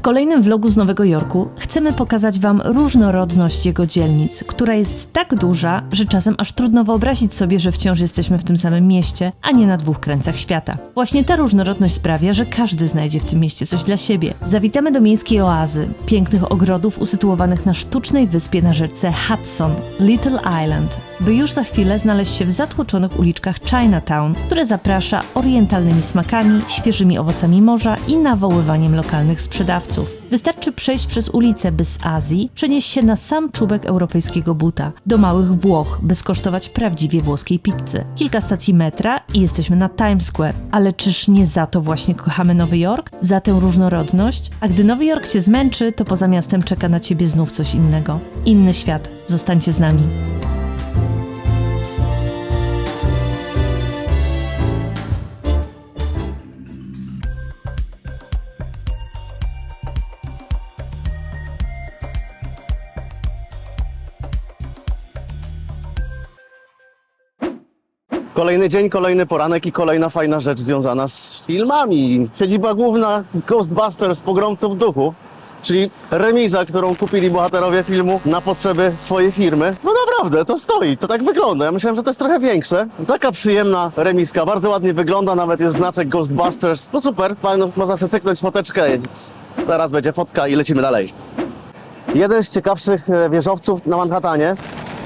W kolejnym vlogu z Nowego Jorku chcemy pokazać Wam różnorodność jego dzielnic, która jest tak duża, że czasem aż trudno wyobrazić sobie, że wciąż jesteśmy w tym samym mieście, a nie na dwóch krańcach świata. Właśnie ta różnorodność sprawia, że każdy znajdzie w tym mieście coś dla siebie. Zawitamy do miejskiej oazy, pięknych ogrodów usytuowanych na sztucznej wyspie na rzece Hudson, Little Island, by już za chwilę znaleźć się w zatłoczonych uliczkach Chinatown, które zaprasza orientalnymi smakami, świeżymi owocami morza i nawoływaniem lokalnych sprzedawców. Wystarczy przejść przez ulicę, by z Azji przenieść się na sam czubek europejskiego buta, do małych Włoch, by skosztować prawdziwie włoskiej pizzy. Kilka stacji metra i jesteśmy na Times Square. Ale czyż nie za to właśnie kochamy Nowy Jork? Za tę różnorodność? A gdy Nowy Jork Cię zmęczy, to poza miastem czeka na Ciebie znów coś innego. Inny świat. Zostańcie z nami. Kolejny dzień, kolejny poranek i kolejna fajna rzecz związana z filmami. Siedziba główna Ghostbusters, Pogromców Duchów, czyli remiza, którą kupili bohaterowie filmu na potrzeby swojej firmy. No naprawdę, to stoi, to tak wygląda. Ja myślałem, że to jest trochę większe. Taka przyjemna remizka, bardzo ładnie wygląda, nawet jest znaczek Ghostbusters. No super, można sobie cyknąć foteczkę, więc teraz będzie fotka i lecimy dalej. Jeden z ciekawszych wieżowców na Manhattanie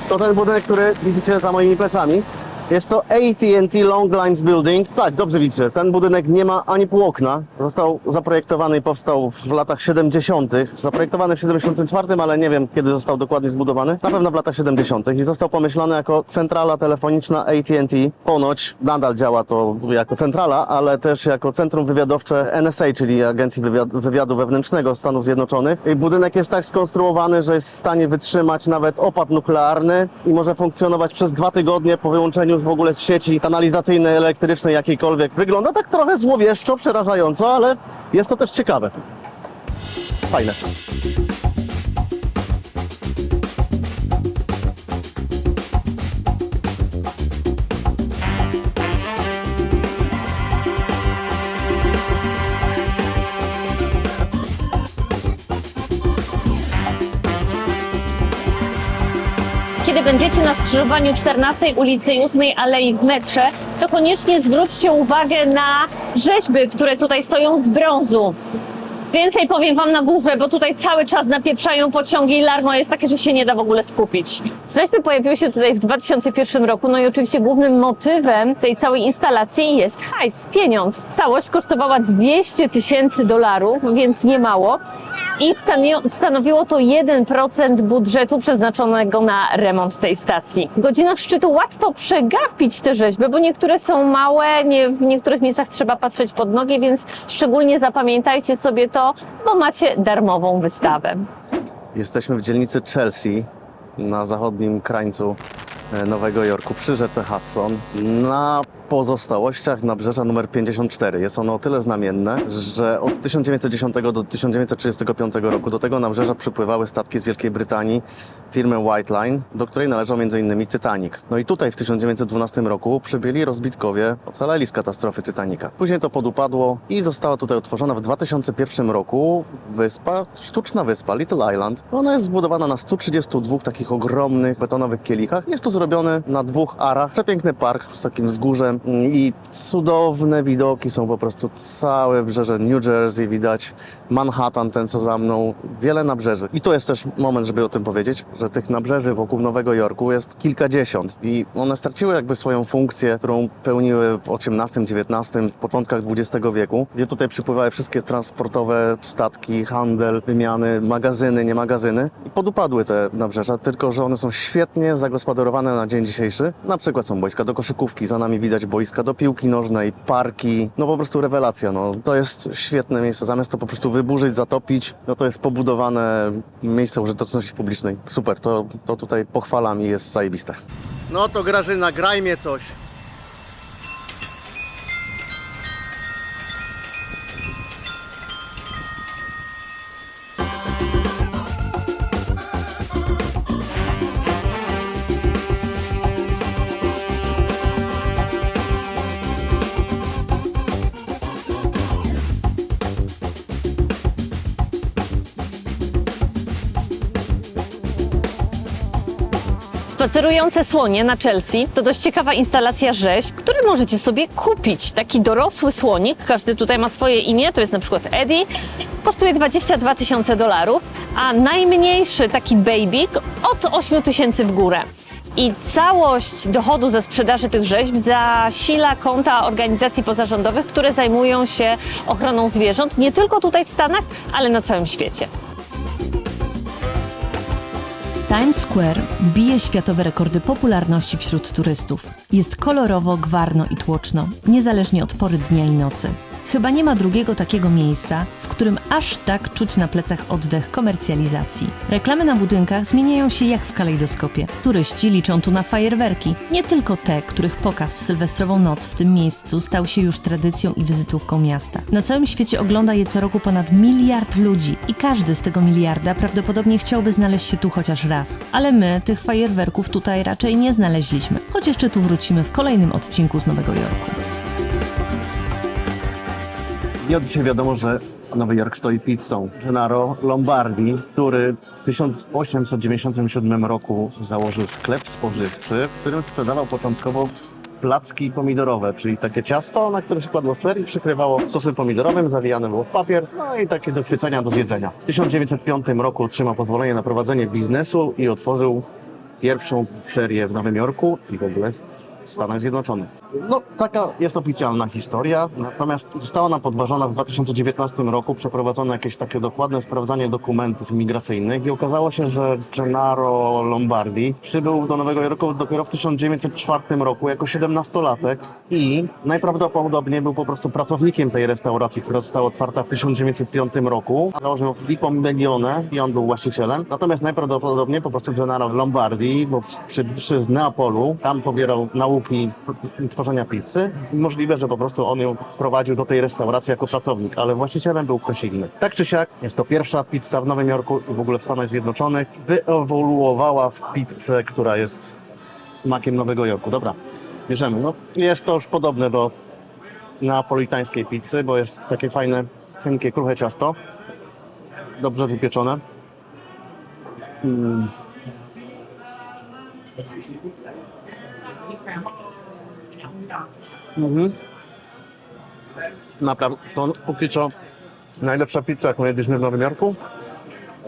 to ten budynek, który widzicie za moimi plecami. Jest to AT&T Long Lines Building. Tak, dobrze widzicie, ten budynek nie ma ani pół okna. Został zaprojektowany i powstał w latach 70. Zaprojektowany w 74, ale nie wiem, kiedy został dokładnie zbudowany. Na pewno w latach 70. I został pomyślany jako centrala telefoniczna AT&T. Ponoć nadal działa to jako centrala, ale też jako centrum wywiadowcze NSA, czyli Agencji Wywiadu Wewnętrznego Stanów Zjednoczonych. I budynek jest tak skonstruowany, że jest w stanie wytrzymać nawet opad nuklearny i może funkcjonować przez 2 tygodnie po wyłączeniu w ogóle z sieci kanalizacyjnej, elektrycznej, jakiejkolwiek. Wygląda tak trochę złowieszczo, przerażająco, ale jest to też ciekawe. Fajne. Kiedy będziecie na skrzyżowaniu 14 ulicy i 8 Alei w metrze, to koniecznie zwróćcie uwagę na rzeźby, które tutaj stoją z brązu. Więcej powiem Wam na górze, bo tutaj cały czas napieprzają pociągi i larmo jest takie, że się nie da w ogóle skupić. Rzeźby pojawiły się tutaj w 2001 roku, no i oczywiście głównym motywem tej całej instalacji jest hajs, pieniądz. Całość kosztowała $200,000, więc nie mało. I stanowiło to 1% budżetu przeznaczonego na remont tej stacji. W godzinach szczytu łatwo przegapić te rzeźby, bo niektóre są małe, w niektórych miejscach trzeba patrzeć pod nogi, więc szczególnie zapamiętajcie sobie to, bo macie darmową wystawę. Jesteśmy w dzielnicy Chelsea, na zachodnim krańcu Nowego Jorku, przy rzece Hudson, na pozostałościach nabrzeża numer 54. Jest ono o tyle znamienne, że od 1910 do 1935 roku do tego nabrzeża przypływały statki z Wielkiej Brytanii firmy White Line, do której należał m.in. Titanic. No i tutaj w 1912 roku przybyli rozbitkowie, ocaleli z katastrofy Titanica. Później to podupadło i została tutaj utworzona w 2001 roku sztuczna wyspa Little Island. Ona jest zbudowana na 132 takich ogromnych betonowych kielichach. Jest to zrobione na 2 arach. Przepiękny park z takim wzgórzem i cudowne widoki są po prostu całe wybrzeże New Jersey, widać Manhattan, ten co za mną, wiele nabrzeży. I to jest też moment, żeby o tym powiedzieć, że tych nabrzeży wokół Nowego Jorku jest kilkadziesiąt i one straciły jakby swoją funkcję, którą pełniły w XVIII, XIX, początkach XX wieku, gdzie tutaj przypływały wszystkie transportowe statki, handel, wymiany, magazyny, nie magazyny i podupadły te nabrzeża, tylko że one są świetnie zagospodarowane na dzień dzisiejszy. Na przykład są boiska do koszykówki, za nami widać boiska do piłki nożnej, parki, no po prostu rewelacja, no to jest świetne miejsce, zamiast to po prostu wyburzyć, zatopić, no to jest pobudowane miejsce użyteczności publicznej. Super, to tutaj pochwalam i jest zajebiste. No to Grażyna, graj mnie coś. Spacerujące słonie na Chelsea to dość ciekawa instalacja rzeźb, które możecie sobie kupić. Taki dorosły słonik, każdy tutaj ma swoje imię, to jest na przykład Eddie, kosztuje $22,000, a najmniejszy taki babyk od 8,000 w górę. I całość dochodu ze sprzedaży tych rzeźb zasila konta organizacji pozarządowych, które zajmują się ochroną zwierząt nie tylko tutaj w Stanach, ale na całym świecie. Times Square bije światowe rekordy popularności wśród turystów. Jest kolorowo, gwarno i tłoczno, niezależnie od pory dnia i nocy. Chyba nie ma drugiego takiego miejsca, w którym aż tak czuć na plecach oddech komercjalizacji. Reklamy na budynkach zmieniają się jak w kalejdoskopie. Turyści liczą tu na fajerwerki, nie tylko te, których pokaz w sylwestrową noc w tym miejscu stał się już tradycją i wizytówką miasta. Na całym świecie ogląda je co roku ponad 1 miliard ludzi i każdy z tego miliarda prawdopodobnie chciałby znaleźć się tu chociaż raz. Ale my tych fajerwerków tutaj raczej nie znaleźliśmy, choć jeszcze tu wrócimy w kolejnym odcinku z Nowego Jorku. I od dzisiaj wiadomo, że Nowy Jork stoi pizzą. Gennaro Lombardi, który w 1897 roku założył sklep spożywczy, w którym sprzedawał początkowo placki pomidorowe, czyli takie ciasto, na które się kładło ser i przykrywało sosem pomidorowym, zawijane było w papier, no i takie do chwycenia, do zjedzenia. W 1905 roku otrzymał pozwolenie na prowadzenie biznesu i otworzył pierwszą pizzerię w Nowym Jorku i w ogóle w Stanach Zjednoczonych. No, taka jest oficjalna historia, natomiast została ona podważona w 2019 roku, przeprowadzono jakieś takie dokładne sprawdzanie dokumentów imigracyjnych i okazało się, że Gennaro Lombardi przybył do Nowego Jorku dopiero w 1904 roku jako 17-latek i najprawdopodobniej był po prostu pracownikiem tej restauracji, która została otwarta w 1905 roku. Założył Filippo Medione i on był właścicielem. Natomiast najprawdopodobniej po prostu Gennaro Lombardi, bo przybywszy z Neapolu, tam pobierał nauki tworzenia pizzy. Możliwe, że po prostu on ją wprowadził do tej restauracji jako pracownik, ale właścicielem był ktoś inny. Tak czy siak, jest to pierwsza pizza w Nowym Jorku i w ogóle w Stanach Zjednoczonych. Wyewoluowała w pizzę, która jest smakiem Nowego Jorku. Dobra, bierzemy. No, jest to już podobne do neapolitańskiej pizzy, bo jest takie fajne, cienkie, kruche ciasto. Dobrze wypieczone. Naprawdę, to póki co najlepsza pizza, jaką jedliśmy w Nowym Jorku.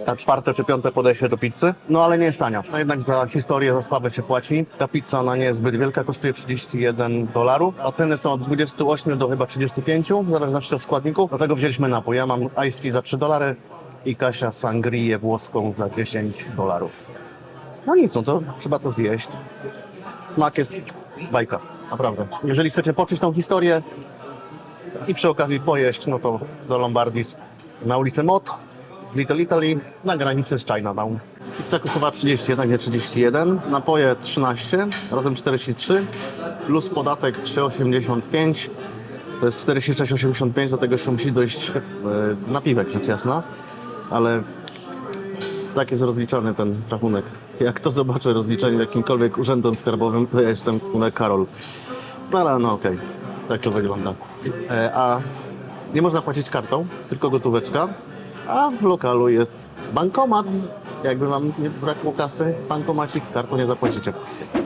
A 4. czy 5. podejście do pizzy. No ale nie jest tania. No jednak za historię, za sławę się płaci. Ta pizza, ona nie jest zbyt wielka, kosztuje $31, a ceny są od 28 do chyba 35, w zależności od składników. Dlatego wzięliśmy napój. Ja mam iced tea za $3 i Kasia sangrię włoską za $10. No nic, no to trzeba to zjeść. Smak jest bajka, naprawdę. Jeżeli chcecie poczuć tą historię i przy okazji pojeść, no to do Lombardis na ulicę Mott, w Little Italy, na granicy z Chinatown. Pizza kosztowała 31, nie 31, napoje 13, razem 43, plus podatek 3,85, to jest 46,85, do tego jeszcze musi dojść napiwek, rzecz jasna, ale tak jest rozliczany ten rachunek. Jak to zobaczę rozliczenie w jakimkolwiek urzędem skarbowym, to ja jestem Karol. No ale no okej, tak to wygląda. A nie można płacić kartą, tylko gotóweczka, a w lokalu jest bankomat. Jakby wam nie brakło kasy, bankomacik, kartą nie zapłacicie.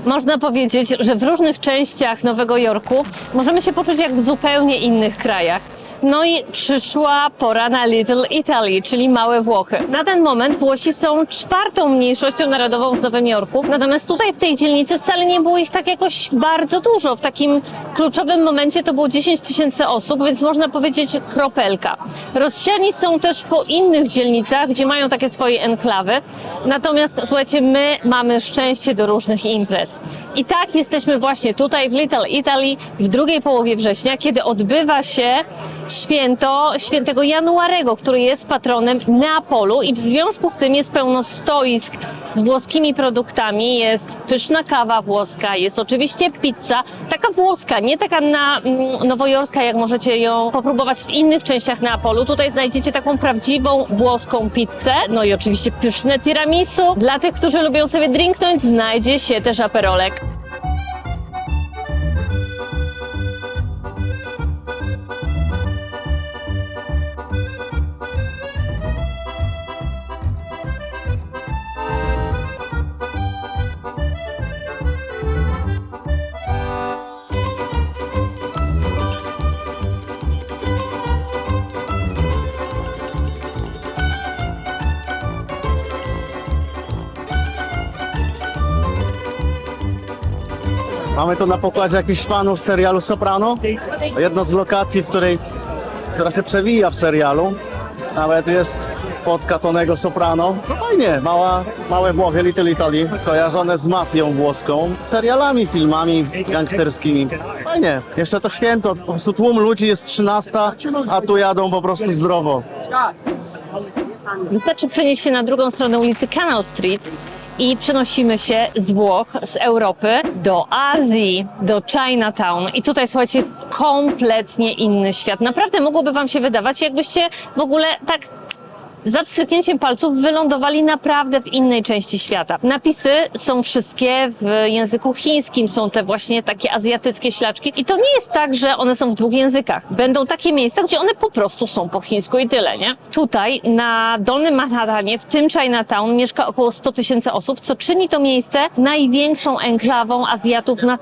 Można powiedzieć, że w różnych częściach Nowego Jorku możemy się poczuć jak w zupełnie innych krajach. No i przyszła pora na Little Italy, czyli Małe Włochy. Na ten moment Włosi są 4. mniejszością narodową w Nowym Jorku, natomiast tutaj w tej dzielnicy wcale nie było ich tak jakoś bardzo dużo. W takim kluczowym momencie to było 10 000 osób, więc można powiedzieć kropelka. Rozsiani są też po innych dzielnicach, gdzie mają takie swoje enklawy. Natomiast słuchajcie, my mamy szczęście do różnych imprez. I tak jesteśmy właśnie tutaj w Little Italy w drugiej połowie września, kiedy odbywa się święto świętego Januarego, który jest patronem Neapolu i w związku z tym jest pełno stoisk z włoskimi produktami, jest pyszna kawa włoska, jest oczywiście pizza, taka włoska, nie taka nowojorska, jak możecie ją popróbować w innych częściach Neapolu. Tutaj znajdziecie taką prawdziwą włoską pizzę, no i oczywiście pyszne tiramisu. Dla tych, którzy lubią sobie drinknąć, znajdzie się też aperolek. Mamy tu na pokładzie jakichś fanów serialu Soprano. Jedna z lokacji, która się przewija w serialu. Nawet jest fotka Tonego Soprano. No fajnie, małe Włochy, Little Italy, kojarzone z mafią włoską, serialami, filmami gangsterskimi. Fajnie, jeszcze to święto, po prostu tłum ludzi, jest 13, a tu jadą po prostu zdrowo. Wystarczy przenieść się na drugą stronę ulicy Canal Street i przenosimy się z Włoch, z Europy do Azji, do Chinatown. I tutaj, słuchajcie, jest kompletnie inny świat. Naprawdę mogłoby wam się wydawać, jakbyście w ogóle tak za pstryknięciem palców wylądowali naprawdę w innej części świata. Napisy są wszystkie w języku chińskim, są te właśnie takie azjatyckie ślaczki i to nie jest tak, że one są w dwóch językach. Będą takie miejsca, gdzie one po prostu są po chińsku i tyle, nie? Tutaj na Dolnym Manhattanie, w tym Chinatown mieszka około 100 000 osób, co czyni to miejsce największą enklawą Azjatów na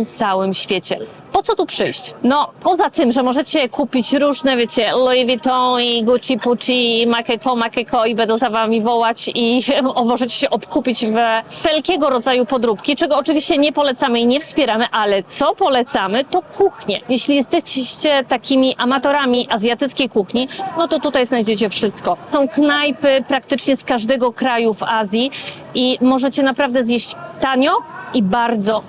całym świecie. Po co tu przyjść? No, poza tym, że możecie kupić różne, wiecie, Louis Vuitton i Gucci Pucci, Makeko i będą za wami wołać i możecie się obkupić we wszelkiego rodzaju podróbki, czego oczywiście nie polecamy i nie wspieramy, ale co polecamy, to kuchnię. Jeśli jesteście takimi amatorami azjatyckiej kuchni, no to tutaj znajdziecie wszystko. Są knajpy praktycznie z każdego kraju w Azji i możecie naprawdę zjeść tanio i bardzo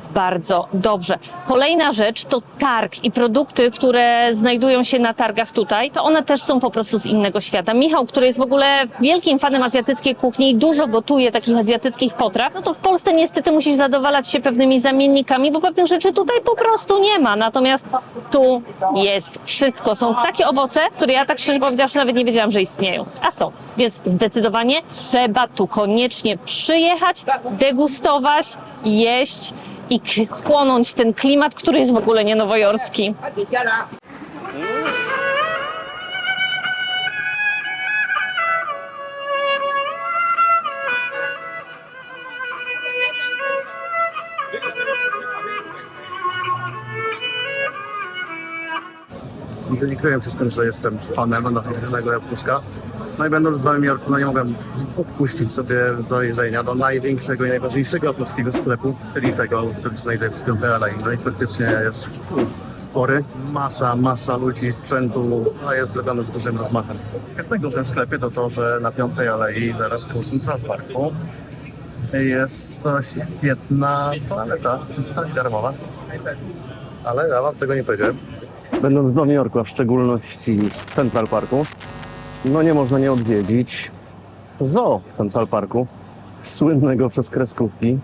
dobrze. Kolejna rzecz to targ i produkty, które znajdują się na targach tutaj, to one też są po prostu z innego świata. Michał, który jest w ogóle wielkim fanem azjatyckiej kuchni i dużo gotuje takich azjatyckich potraw, no to w Polsce niestety musisz zadowalać się pewnymi zamiennikami, bo pewnych rzeczy tutaj po prostu nie ma. Natomiast tu jest wszystko. Są takie owoce, które ja tak szczerze powiedziawszy nawet nie wiedziałam, że istnieją. A są. Więc zdecydowanie trzeba tu koniecznie przyjechać, degustować, jeść i chłonąć ten klimat, który jest w ogóle nie nowojorski. Nie kryłem się z tym, że jestem fanem natywnego jabłuszka. No i będąc w Nowym Jorku, no nie mogłem odpuścić sobie zajrzenia do największego i najważniejszego polskiego sklepu, czyli tego, który znajduje w 5. Alei. No i faktycznie jest spory, masa ludzi, sprzętu, a jest zrobione z dużym rozmachem. Świetnego w tym sklepie to to, że na 5. Alei, zaraz koło Central Parku, jest to świetna toaleta, czysta i darmowa. Ale ja wam tego nie powiedziałem. Będąc w Nowym Jorku, a w szczególności w Central Parku, no nie można nie odwiedzić zoo w Central Parku, słynnego przez kreskówki.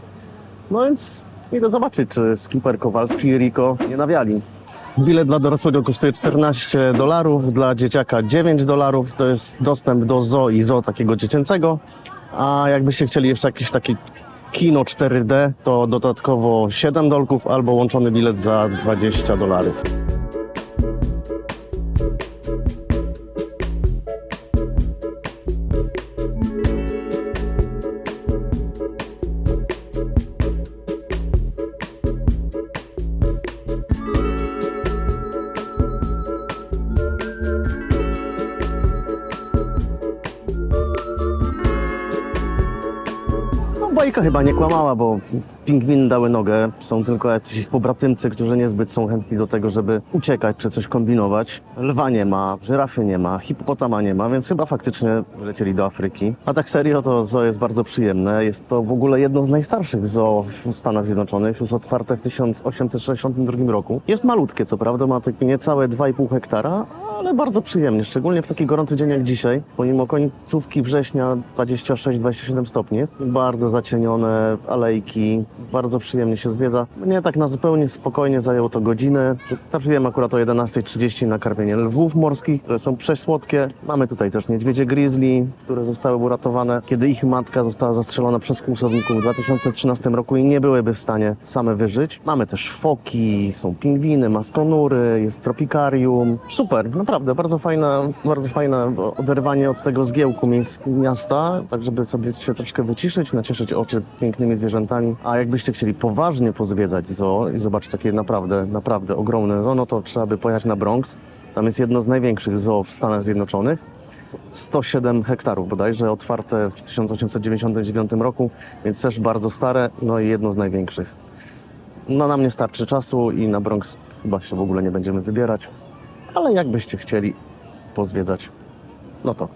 No więc idę zobaczyć, czy skipper Kowalski i Rico nie nawiali. Bilet dla dorosłego kosztuje $14, dla dzieciaka $9. To jest dostęp do zoo i zoo takiego dziecięcego. A jakbyście chcieli jeszcze jakieś takie kino 4D, to dodatkowo $7 albo łączony bilet za $20. Bajka chyba nie kłamała, bo pingwiny dały nogę. Są tylko jacyś ich pobratymcy, którzy niezbyt są chętni do tego, żeby uciekać czy coś kombinować. Lwa nie ma, żyrafy nie ma, hipopotama nie ma, więc chyba faktycznie lecieli do Afryki. A tak serio, to zoo jest bardzo przyjemne. Jest to w ogóle jedno z najstarszych zoo w Stanach Zjednoczonych, już otwarte w 1862 roku. Jest malutkie, co prawda, ma takie niecałe 2,5 hektara, ale bardzo przyjemnie, szczególnie w taki gorący dzień jak dzisiaj. Pomimo końcówki września 26-27 stopni jest bardzo zacienione alejki, bardzo przyjemnie się zwiedza. Mnie tak na zupełnie spokojnie zajęło to godzinę. Trafiłem akurat o 11:30 na karmienie lwów morskich, które są przesłodkie. Mamy tutaj też niedźwiedzie grizzly, które zostały uratowane, kiedy ich matka została zastrzelona przez kłusowników w 2013 roku i nie byłyby w stanie same wyżyć. Mamy też foki, są pingwiny, maskonury, jest tropikarium. Super, naprawdę, bardzo fajne oderwanie od tego zgiełku miasta, tak żeby sobie się troszkę wyciszyć, nacieszyć oczy pięknymi zwierzętami. A jakbyście chcieli poważnie pozwiedzać zoo i zobaczyć takie naprawdę ogromne zoo, no to trzeba by pojechać na Bronx. Tam jest jedno z największych zoo w Stanach Zjednoczonych. 107 hektarów bodajże, otwarte w 1899 roku, więc też bardzo stare, no i jedno z największych. No nam nie starczy czasu i na Bronx chyba się w ogóle nie będziemy wybierać. Ale jakbyście chcieli pozwiedzać, no to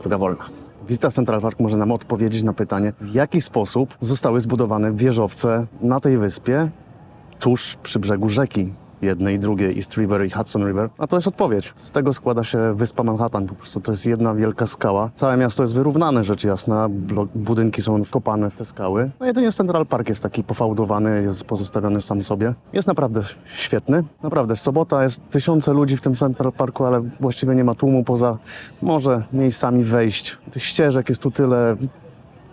droga wolna. Wizyta w Central Park może nam odpowiedzieć na pytanie, w jaki sposób zostały zbudowane wieżowce na tej wyspie tuż przy brzegu rzeki jednej i drugiej, East River i Hudson River. A to jest odpowiedź. Z tego składa się wyspa Manhattan. Po prostu to jest jedna wielka skała. Całe miasto jest wyrównane, rzecz jasna. Budynki są wkopane w te skały. No jedynie Central Park jest taki pofałdowany, jest pozostawiony sam sobie. Jest naprawdę świetny. Naprawdę, sobota jest tysiące ludzi w tym Central Parku, ale właściwie nie ma tłumu poza może miejscami wejść. Tych ścieżek jest tu tyle.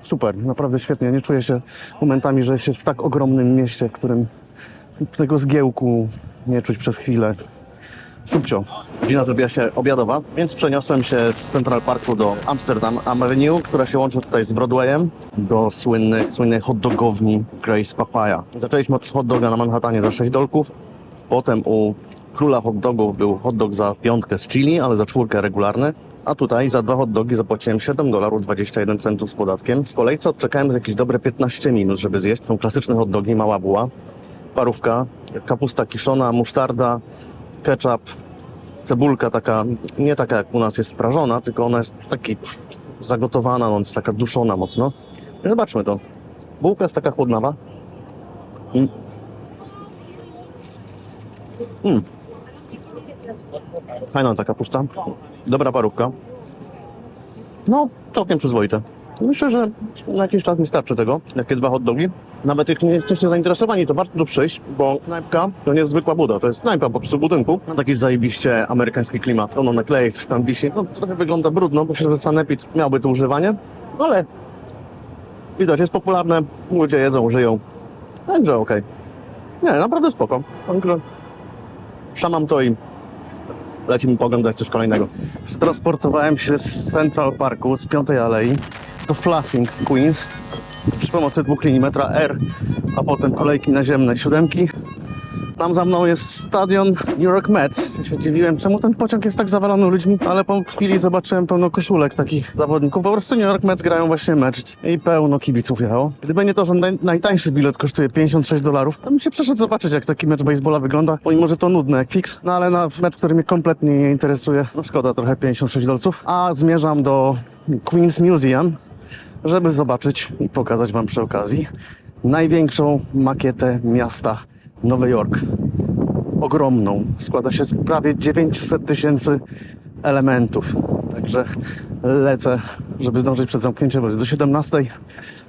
Super, naprawdę świetnie. Nie czuję się momentami, że jest się w tak ogromnym mieście, w którym tego zgiełku nie czuć przez chwilę. Subcio. Godzina zrobiła się obiadowa, więc przeniosłem się z Central Parku do Amsterdam Avenue, która się łączy tutaj z Broadwayem, do słynnej hot dogowni Grace Papaya. Zaczęliśmy od hot doga na Manhattanie za $6, potem u króla hot dogów był hot dog za 5 z chili, ale za 4 regularny. A tutaj za 2 hot dogi zapłaciłem $7,21 z podatkiem. W kolejce odczekałem z jakieś dobre 15 minut, żeby zjeść. Są klasyczne hot dogi, mała buła, parówka, kapusta kiszona, musztarda, ketchup, cebulka taka, nie taka jak u nas jest prażona, tylko ona jest taki zagotowana, ona jest taka duszona mocno. I zobaczmy to. Bułka jest taka chłodnawa. Fajna ta kapusta. Dobra parówka. No, całkiem przyzwoite. Myślę, że na jakiś czas mi starczy tego, jakie 2 hot dogi. Nawet jak nie jesteście zainteresowani, to warto tu przyjść, bo knajpka to nie jest zwykła buda, to jest knajpa po prostu budynku. Ma taki zajebiście amerykański klimat. Pełno naklejek, coś tam wisi. No, trochę wygląda brudno, bo się, że sanepid miałby to używanie, ale widać, jest popularne, ludzie jedzą, żyją. Także okej. Nie, naprawdę spoko. Także szamam to i lecimy poglądać coś kolejnego. Transportowałem się z Central Parku, z 5 Alei do Flushing w Queens przy pomocy 2 linii metra R, a potem kolejki naziemne 7. Tam za mną jest stadion New York Mets. Ja się dziwiłem, czemu ten pociąg jest tak zawalony ludźmi, ale po chwili zobaczyłem pełno koszulek takich zawodników. Po prostu New York Mets grają właśnie mecz i pełno kibiców jechało. Gdyby nie to, że najtańszy bilet kosztuje $56, to bym się przeszedł zobaczyć, jak taki mecz baseballa wygląda, pomimo, że to nudne jak fix. No ale na mecz, który mnie kompletnie nie interesuje, no szkoda trochę $56. A zmierzam do Queens Museum, żeby zobaczyć i pokazać wam przy okazji największą makietę miasta Nowy Jork. Ogromną. Składa się z prawie 900 000 elementów. Także lecę, żeby zdążyć przed zamknięciem, bo jest do 17,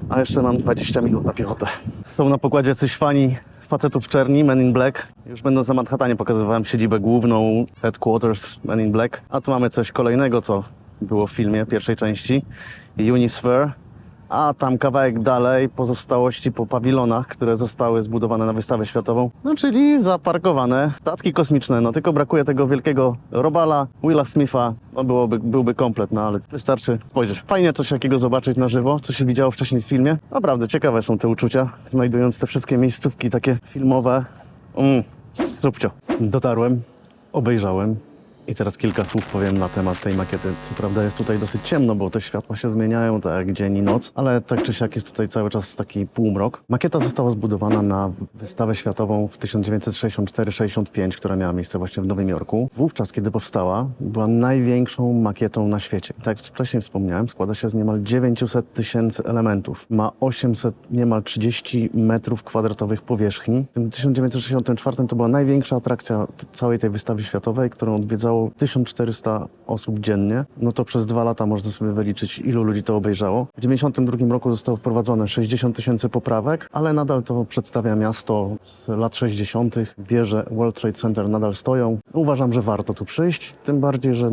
a jeszcze mam 20 minut na piechotę. Są na pokładzie jacyś fani facetów w czerni, Men in Black. Już będąc na Manhattanie pokazywałem siedzibę główną, headquarters Men in Black. A tu mamy coś kolejnego, co było w filmie pierwszej części. Unisphere. A tam kawałek dalej pozostałości po pawilonach, które zostały zbudowane na wystawę światową. No czyli zaparkowane statki kosmiczne. No tylko brakuje tego wielkiego robala, Willa Smitha. No byłby komplet, no ale wystarczy spojrzeć. Fajnie coś takiego zobaczyć na żywo, co się widziało wcześniej w filmie. Naprawdę ciekawe są te uczucia, znajdując te wszystkie miejscówki takie filmowe. Subcio. Dotarłem, obejrzałem. I teraz kilka słów powiem na temat tej makiety. Co prawda jest tutaj dosyć ciemno, bo te światła się zmieniają tak jak dzień i noc, ale tak czy siak jest tutaj cały czas taki półmrok. Makieta została zbudowana na wystawę światową w 1964-65, która miała miejsce właśnie w Nowym Jorku. Wówczas, kiedy powstała, była największą makietą na świecie. Tak jak wcześniej wspomniałem, składa się z niemal 900 000 elementów. Ma 30 metrów kwadratowych powierzchni. W tym 1964 to była największa atrakcja całej tej wystawy światowej, którą odwiedzało 1400 osób dziennie, no to przez 2 lata można sobie wyliczyć, ilu ludzi to obejrzało. W 1992 roku zostało wprowadzone 60 000 poprawek, ale nadal to przedstawia miasto z lat 60. Wieże World Trade Center nadal stoją. Uważam, że warto tu przyjść, tym bardziej, że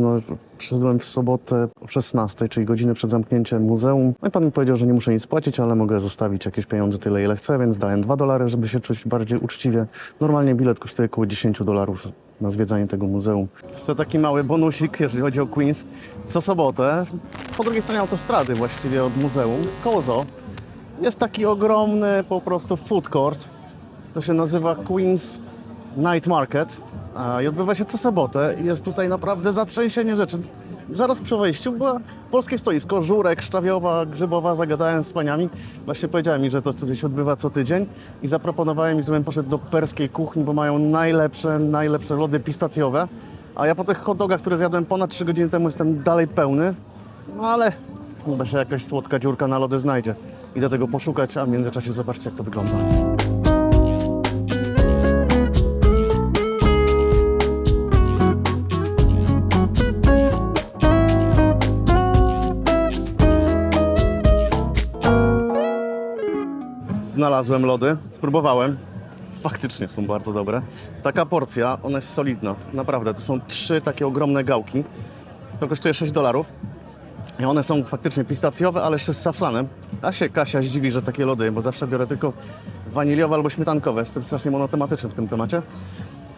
przyszedłem w sobotę o 16, czyli godzinę przed zamknięciem muzeum. No i pan mi powiedział, że nie muszę nic płacić, ale mogę zostawić jakieś pieniądze tyle, ile chcę, więc dałem $2, żeby się czuć bardziej uczciwie. Normalnie bilet kosztuje około $10 na zwiedzanie tego muzeum. To taki mały bonusik, jeżeli chodzi o Queens. Co sobotę, po drugiej stronie autostrady właściwie od muzeum, koło zoo, jest taki ogromny po prostu food court. To się nazywa Queens Night Market i odbywa się co sobotę. Jest tutaj naprawdę zatrzęsienie rzeczy. Zaraz przy wejściu było polskie stoisko, żurek, szczawiowa, grzybowa, zagadałem z paniami. Właśnie powiedziałem mi, że to coś odbywa co tydzień i zaproponowałem mi, żebym poszedł do perskiej kuchni, bo mają najlepsze lody pistacjowe. A ja po tych hot dogach, które zjadłem ponad 3 godziny temu, jestem dalej pełny. No ale chyba się jakaś słodka dziurka na lody znajdzie. Idę tego poszukać, a w międzyczasie zobaczcie, jak to wygląda. Znalazłem lody, spróbowałem. Faktycznie są bardzo dobre. Taka porcja, ona jest solidna, naprawdę. To są 3 takie ogromne gałki. To kosztuje $6. I one są faktycznie pistacjowe, ale jeszcze z szafranem. A się Kasia zdziwi, że takie lody, bo zawsze biorę tylko waniliowe albo śmietankowe. Jestem strasznie monotematyczny w tym temacie.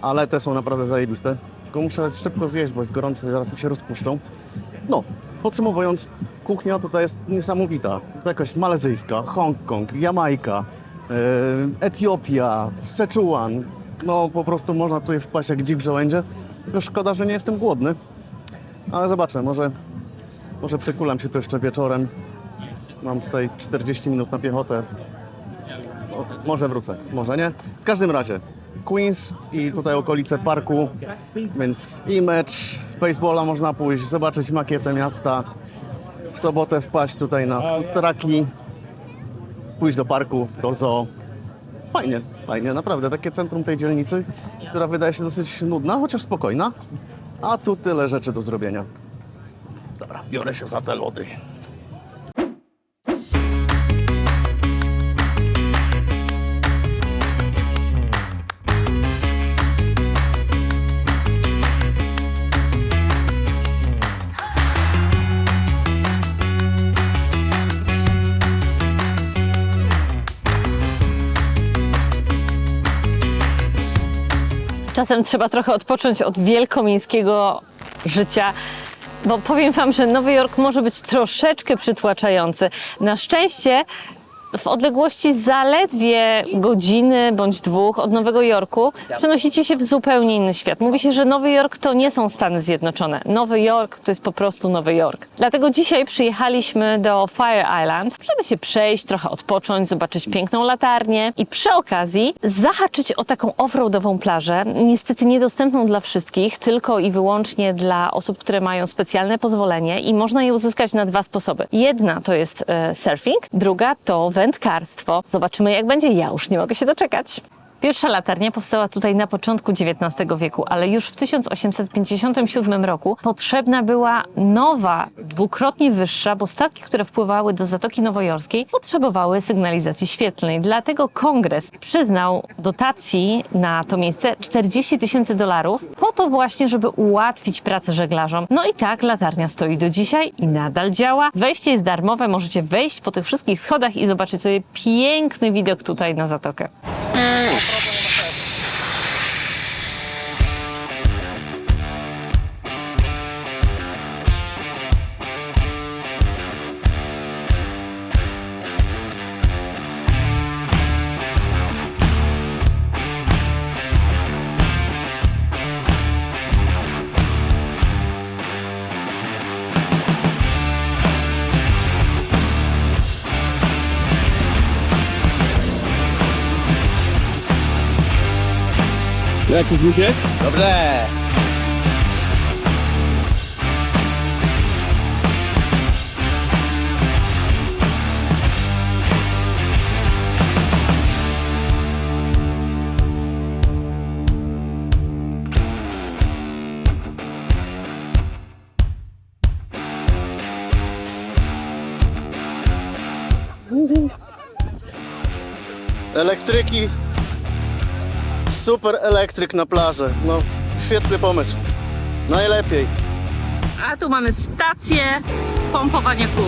Ale te są naprawdę zajebiste. Tylko muszę szybko zjeść, bo jest gorące i zaraz mi się rozpuszczą. No, podsumowując, kuchnia tutaj jest niesamowita. Jakaś malezyjska, Hongkong, Jamajka, Etiopia, Szechuan. No po prostu można tutaj wpaść jak dzik w żołędzie. Tylko szkoda, że nie jestem głodny. Ale zobaczę, może przykulam się tu jeszcze wieczorem. Mam tutaj 40 minut na piechotę. Może wrócę, może nie. W każdym razie Queens i tutaj okolice parku, więc i mecz baseballa można pójść, zobaczyć makietę miasta. W sobotę wpaść tutaj na food trucki, pójść do parku, do zoo. Fajnie, naprawdę. Takie centrum tej dzielnicy, która wydaje się dosyć nudna, chociaż spokojna. A tu tyle rzeczy do zrobienia. Dobra, biorę się za te lody. Czasem trzeba trochę odpocząć od wielkomiejskiego życia, bo powiem Wam, że Nowy Jork może być troszeczkę przytłaczający. Na szczęście w odległości zaledwie godziny bądź 2 od Nowego Jorku przenosicie się w zupełnie inny świat. Mówi się, że Nowy Jork to nie są Stany Zjednoczone. Nowy Jork to jest po prostu Nowy Jork. Dlatego dzisiaj przyjechaliśmy do Fire Island, żeby się przejść, trochę odpocząć, zobaczyć piękną latarnię i przy okazji zahaczyć o taką offroadową plażę. Niestety niedostępną dla wszystkich, tylko i wyłącznie dla osób, które mają specjalne pozwolenie i można je uzyskać na 2 sposoby. Jedna to jest surfing, druga to wędkarstwo. Zobaczymy, jak będzie. Ja już nie mogę się doczekać. Pierwsza latarnia powstała tutaj na początku XIX wieku, ale już w 1857 roku potrzebna była nowa, 2-krotnie wyższa, bo statki, które wpływały do Zatoki Nowojorskiej, potrzebowały sygnalizacji świetlnej. Dlatego kongres przyznał dotacji na to miejsce $40,000 po to właśnie, żeby ułatwić pracę żeglarzom. No i tak latarnia stoi do dzisiaj i nadal działa. Wejście jest darmowe, możecie wejść po tych wszystkich schodach i zobaczyć sobie piękny widok tutaj na zatokę. Jak jest Misiek? Dobrze! Elektryki. Super elektryk na plaży. No, świetny pomysł. Najlepiej. A tu mamy stację pompowania kół.